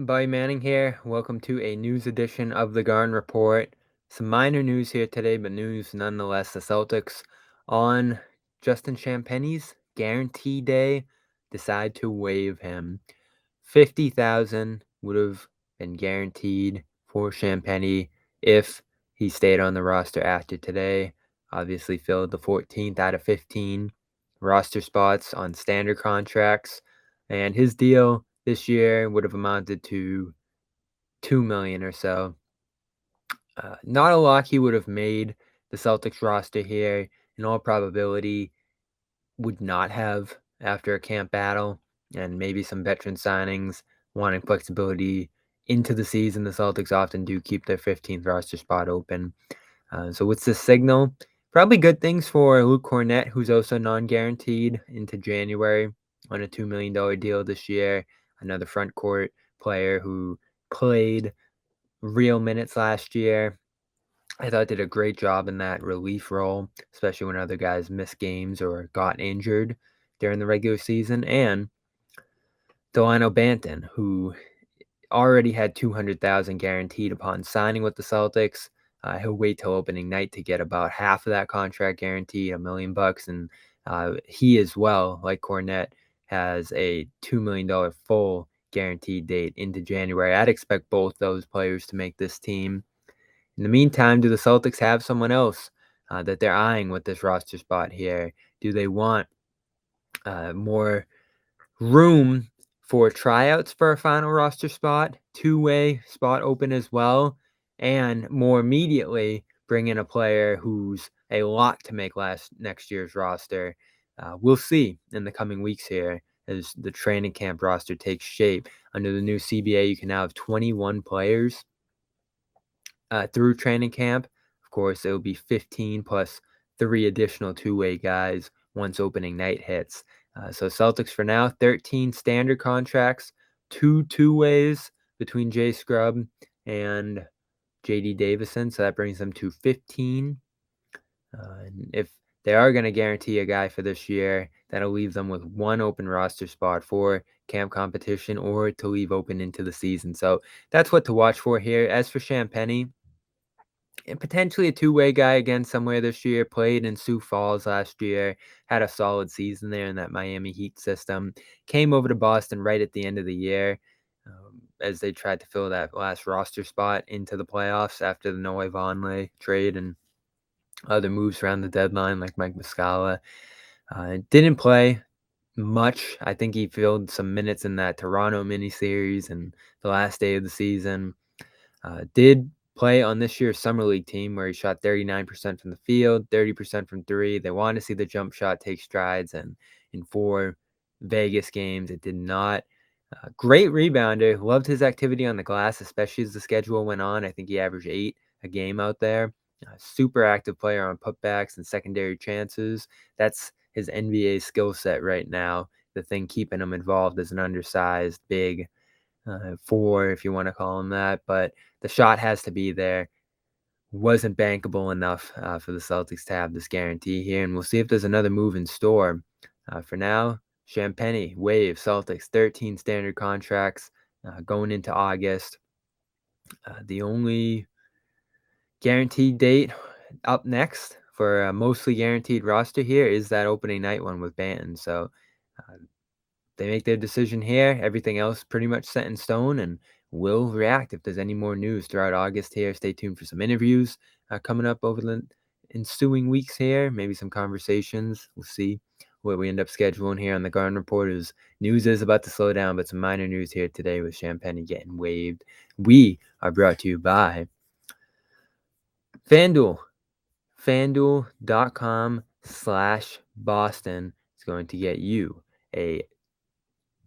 Buddy Manning here. Welcome to a news edition of the Garden Report. Some minor news here today, but news nonetheless. The Celtics on Justin Champagnie's guarantee day decide to waive him. 50,000 would have been guaranteed for Champagnie if he stayed on the roster after today. Obviously filled the 14th out of 15 roster spots on standard contracts, and his deal this year would have amounted to $2 million or so. Not a lot he would have made the Celtics roster here. In all probability, would not have after a camp battle and maybe some veteran signings wanting flexibility into the season. The Celtics often do keep their 15th roster spot open. So what's the signal? Probably good things for Luke Cornett, who's also non-guaranteed into January on a $2 million deal this year. Another front court player who played real minutes last year. I thought did a great job in that relief role, especially when other guys missed games or got injured during the regular season. And Delano Banton, who already had $200,000 guaranteed upon signing with the Celtics. He'll wait till opening night to get about half of that contract guaranteed, $1 million bucks, and he as well, like Cornett, has a $2 million full guaranteed date into January. I'd expect both those players to make this team. In the meantime, do the Celtics have someone else that they're eyeing with this roster spot here? Do they want more room for tryouts for a final roster spot, two-way spot open as well, and more immediately bring in a player who's a lock to make next year's roster? We'll see in the coming weeks here as the training camp roster takes shape. Under the new CBA, you can now have 21 players through training camp. Of course, it will be 15 plus 3 additional two-way guys once opening night hits. So Celtics for now, 13 standard contracts, 2 two-ways between Jay Scrubb and J.D. Davison. So that brings them to 15. And if they are going to guarantee a guy for this year, that'll leave them with one open roster spot for camp competition or to leave open into the season. So that's what to watch for here. As for Champagnie, and potentially a two-way guy again somewhere this year, played in Sioux Falls last year, had a solid season there in that Miami Heat system, came over to Boston right at the end of the year as they tried to fill that last roster spot into the playoffs after the Noah Vonleh trade and other moves around the deadline like Mike Muscala. Didn't play much. I think he filled some minutes in that Toronto miniseries and the last day of the season. Did play on this year's Summer League team where he shot 39% from the field, 30% from three. They want to see the jump shot take strides, and in 4 Vegas games, it did not. Great rebounder. Loved his activity on the glass, especially as the schedule went on. I think he averaged 8 a game out there. Super active player on putbacks and secondary chances. That's his NBA skill set right now. The thing keeping him involved as an undersized, big 4, if you want to call him that. But the shot has to be there. Wasn't bankable enough for the Celtics to have this guarantee here. And we'll see if there's another move in store. For now, Champagnie, WAIVE, Celtics, 13 standard contracts going into August. The only guaranteed date up next for a mostly guaranteed roster here is that opening night one with Banton. So they make their decision here. Everything else pretty much set in stone, and we'll react if there's any more news throughout August here. Stay tuned for some interviews coming up over the ensuing weeks here. Maybe some conversations. We'll see what we end up scheduling here on the Garden Report. News is about to slow down, but some minor news here today with Champagnie getting waived. We are brought to you by FanDuel. FanDuel.com/Boston is going to get you a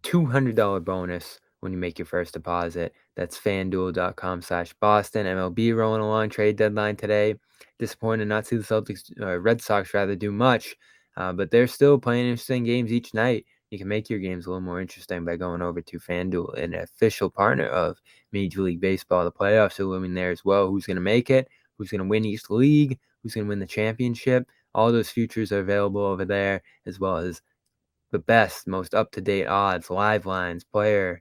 $200 bonus when you make your first deposit. That's FanDuel.com/Boston. MLB rolling along, trade deadline today. Disappointed not to see the Celtics, Red Sox rather, do much, but they're still playing interesting games each night. You can make your games a little more interesting by going over to FanDuel, an official partner of Major League Baseball. The playoffs are looming there as well. Who's going to make it? Who's going to win each league? Who's going to win the championship? All those futures are available over there, as well as the best, most up-to-date odds, live lines, player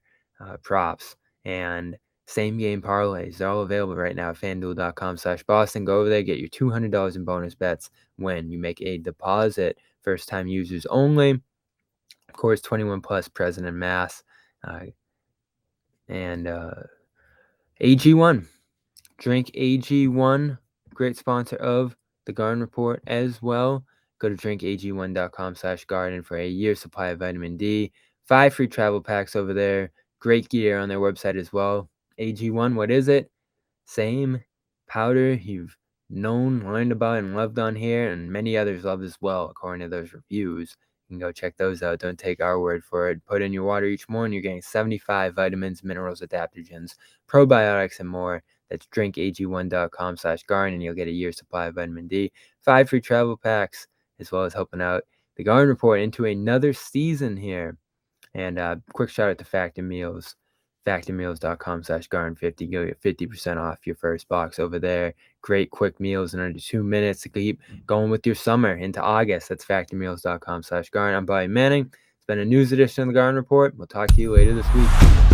props, and same game parlays. They're all available right now at fanduel.com/Boston. Go over there, get your $200 in bonus bets when you make a deposit. First time users only. Of course, 21 plus, present in mass. And AG1. Drink AG1. Great sponsor of the Garden Report as well. Go to drinkag1.com/garden for a year's supply of vitamin D. 5 free travel packs over there. Great gear on their website as well. AG1, what is it? Same powder you've known, learned about, and loved on here, and many others love as well, according to those reviews. You can go check those out. Don't take our word for it. Put in your water each morning. You're getting 75 vitamins, minerals, adaptogens, probiotics, and more. That's drinkag1.com/garden, and you'll get a year's supply of vitamin D. 5 free travel packs, as well as helping out the Garden Report into another season here. And quick shout out to Factor Meals, factormeals.com/garden50. You'll get 50% off your first box over there. Great quick meals in under 2 minutes to keep going with your summer into August. That's factormeals.com/garden. I'm Bobby Manning. It's been a news edition of the Garden Report. We'll talk to you later this week.